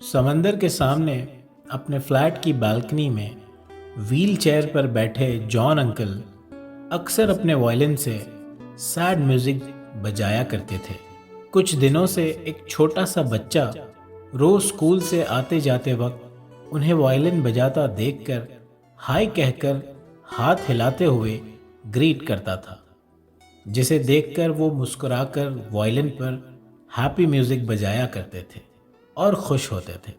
समंदर के सामने अपने फ्लैट की बालकनी में व्हील चेयर पर बैठे जॉन अंकल अक्सर अपने वायलिन से सैड म्यूजिक बजाया करते थे। कुछ दिनों से एक छोटा सा बच्चा रोज स्कूल से आते जाते वक्त उन्हें वायलिन बजाता देखकर हाय कहकर हाथ हिलाते हुए ग्रीट करता था, जिसे देखकर वो मुस्कुराकर वायलिन पर हैप्पी म्यूजिक बजाया करते थे और खुश होते थे।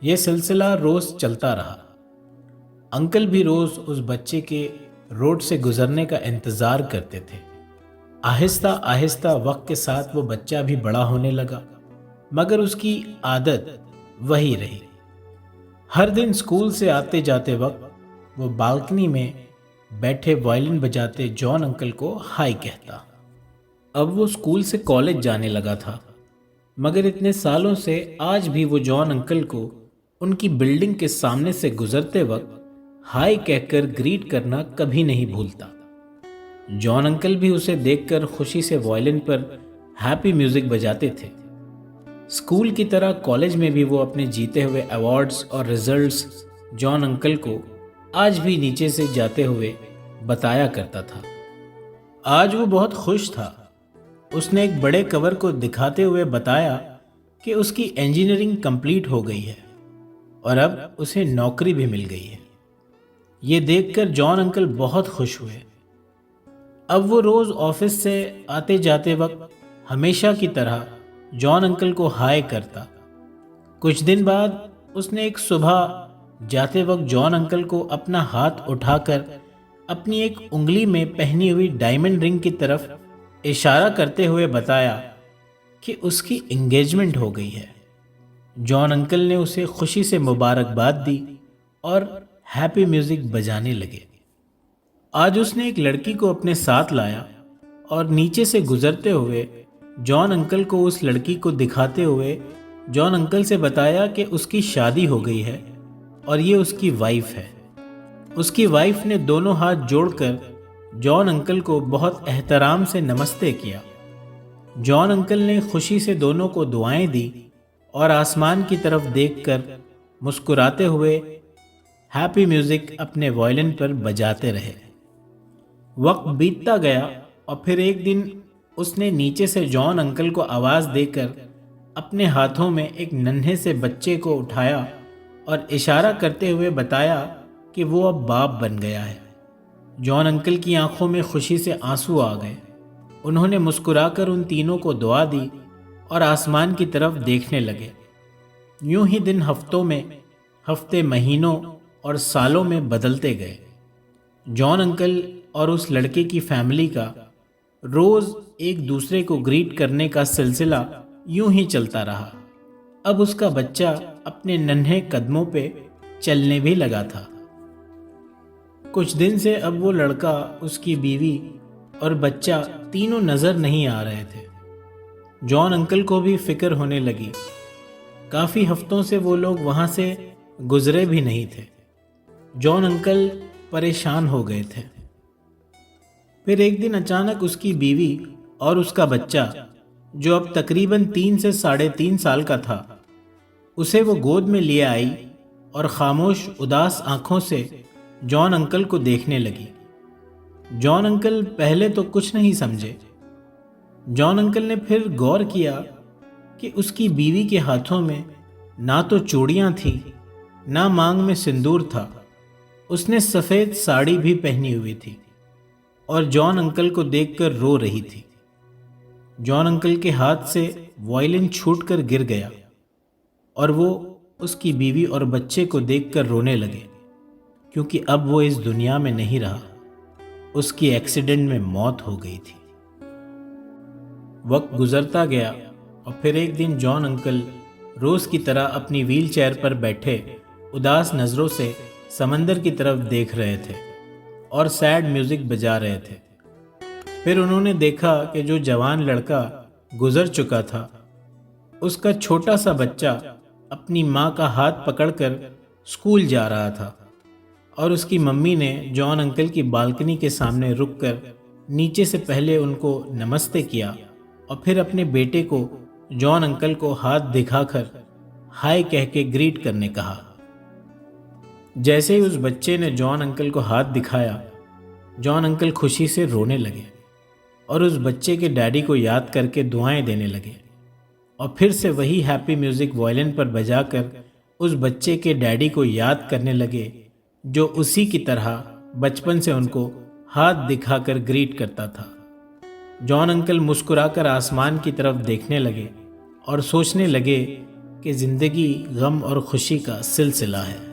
ये सिलसिला रोज चलता रहा। अंकल भी रोज उस बच्चे के रोड से गुजरने का इंतजार करते थे। आहिस्ता आहिस्ता वक्त के साथ वो बच्चा भी बड़ा होने लगा, मगर उसकी आदत वही रही। हर दिन स्कूल से आते जाते वक्त वो बालकनी में बैठे वायलिन बजाते जॉन अंकल को हाय कहता। अब वो स्कूल से कॉलेज जाने लगा था, मगर इतने सालों से आज भी वो जॉन अंकल को उनकी बिल्डिंग के सामने से गुजरते वक्त हाय कहकर ग्रीट करना कभी नहीं भूलता। जॉन अंकल भी उसे देखकर खुशी से वायलिन पर हैप्पी म्यूजिक बजाते थे। स्कूल की तरह कॉलेज में भी वो अपने जीते हुए अवार्ड्स और रिजल्ट्स जॉन अंकल को आज भी नीचे से जाते हुए बताया करता था। आज वो बहुत खुश था। उसने एक बड़े कवर को दिखाते हुए बताया कि उसकी इंजीनियरिंग कंप्लीट हो गई है और अब उसे नौकरी भी मिल गई है। ये देखकर जॉन अंकल बहुत खुश हुए। अब वो रोज ऑफिस से आते जाते वक्त हमेशा की तरह जॉन अंकल को हाय करता। कुछ दिन बाद उसने एक सुबह जाते वक्त जॉन अंकल को अपना हाथ उठाकर अपनी एक उंगली में पहनी हुई डायमंड रिंग की तरफ इशारा करते हुए बताया कि उसकी एंगेजमेंट हो गई है। जॉन अंकल ने उसे खुशी से मुबारकबाद दी और हैप्पी म्यूजिक बजाने लगे। आज उसने एक लड़की को अपने साथ लाया और नीचे से गुजरते हुए जॉन अंकल को उस लड़की को दिखाते हुए जॉन अंकल से बताया कि उसकी शादी हो गई है और ये उसकी वाइफ है। उसकी वाइफ ने दोनों हाथ जोड़कर जॉन अंकल को बहुत एहतराम से नमस्ते किया। जॉन अंकल ने खुशी से दोनों को दुआएं दी और आसमान की तरफ देखकर मुस्कुराते हुए हैप्पी म्यूजिक अपने वायलिन पर बजाते रहे। वक्त बीतता गया और फिर एक दिन उसने नीचे से जॉन अंकल को आवाज़ देकर अपने हाथों में एक नन्हे से बच्चे को उठाया और इशारा करते हुए बताया कि वो अब बाप बन गया है। जॉन अंकल की आंखों में खुशी से आंसू आ गए। उन्होंने मुस्कुराकर उन तीनों को दुआ दी और आसमान की तरफ देखने लगे। यूं ही दिन हफ्तों में, हफ्ते महीनों और सालों में बदलते गए। जॉन अंकल और उस लड़के की फैमिली का रोज एक दूसरे को ग्रीट करने का सिलसिला यूं ही चलता रहा। अब उसका बच्चा अपने नन्हे कदमों पे चलने भी लगा था। कुछ दिन से अब वो लड़का, उसकी बीवी और बच्चा तीनों नजर नहीं आ रहे थे। जॉन अंकल को भी फिक्र होने लगी। काफी हफ्तों से वो लोग वहां से गुजरे भी नहीं थे। जॉन अंकल परेशान हो गए थे। फिर एक दिन अचानक उसकी बीवी और उसका बच्चा, जो अब तकरीबन 3 से 3.5 साल का था, उसे वो गोद में लिए आई और खामोश उदास आंखों से जॉन अंकल को देखने लगी। जॉन अंकल पहले तो कुछ नहीं समझे। जॉन अंकल ने फिर गौर किया कि उसकी बीवी के हाथों में ना तो चूड़ियां थी, ना मांग में सिंदूर था। उसने सफ़ेद साड़ी भी पहनी हुई थी और जॉन अंकल को देखकर रो रही थी। जॉन अंकल के हाथ से वायलिन छूटकर गिर गया और वो उसकी बीवी और बच्चे को देखकर रोने लगे, क्योंकि अब वो इस दुनिया में नहीं रहा। उसकी एक्सीडेंट में मौत हो गई थी। वक्त गुजरता गया और फिर एक दिन जॉन अंकल रोज की तरह अपनी व्हील चेयर पर बैठे उदास नज़रों से समंदर की तरफ देख रहे थे और सैड म्यूजिक बजा रहे थे। फिर उन्होंने देखा कि जो जवान लड़का गुजर चुका था, उसका छोटा सा बच्चा अपनी माँ का हाथ पकड़कर स्कूल जा रहा था और उसकी मम्मी ने जॉन अंकल की बालकनी के सामने रुककर नीचे से पहले उनको नमस्ते किया और फिर अपने बेटे को जॉन अंकल को हाथ दिखाकर हाय कह के ग्रीट करने कहा। जैसे ही उस बच्चे ने जॉन अंकल को हाथ दिखाया, जॉन अंकल खुशी से रोने लगे और उस बच्चे के डैडी को याद करके दुआएं देने लगे और फिर से वही हैप्पी म्यूज़िक वायलिन पर बजाकर उस बच्चे के डैडी को याद करने लगे, जो उसी की तरह बचपन से उनको हाथ दिखाकर ग्रीट करता था। जॉन अंकल मुस्कुराकर आसमान की तरफ देखने लगे और सोचने लगे कि ज़िंदगी गम और खुशी का सिलसिला है।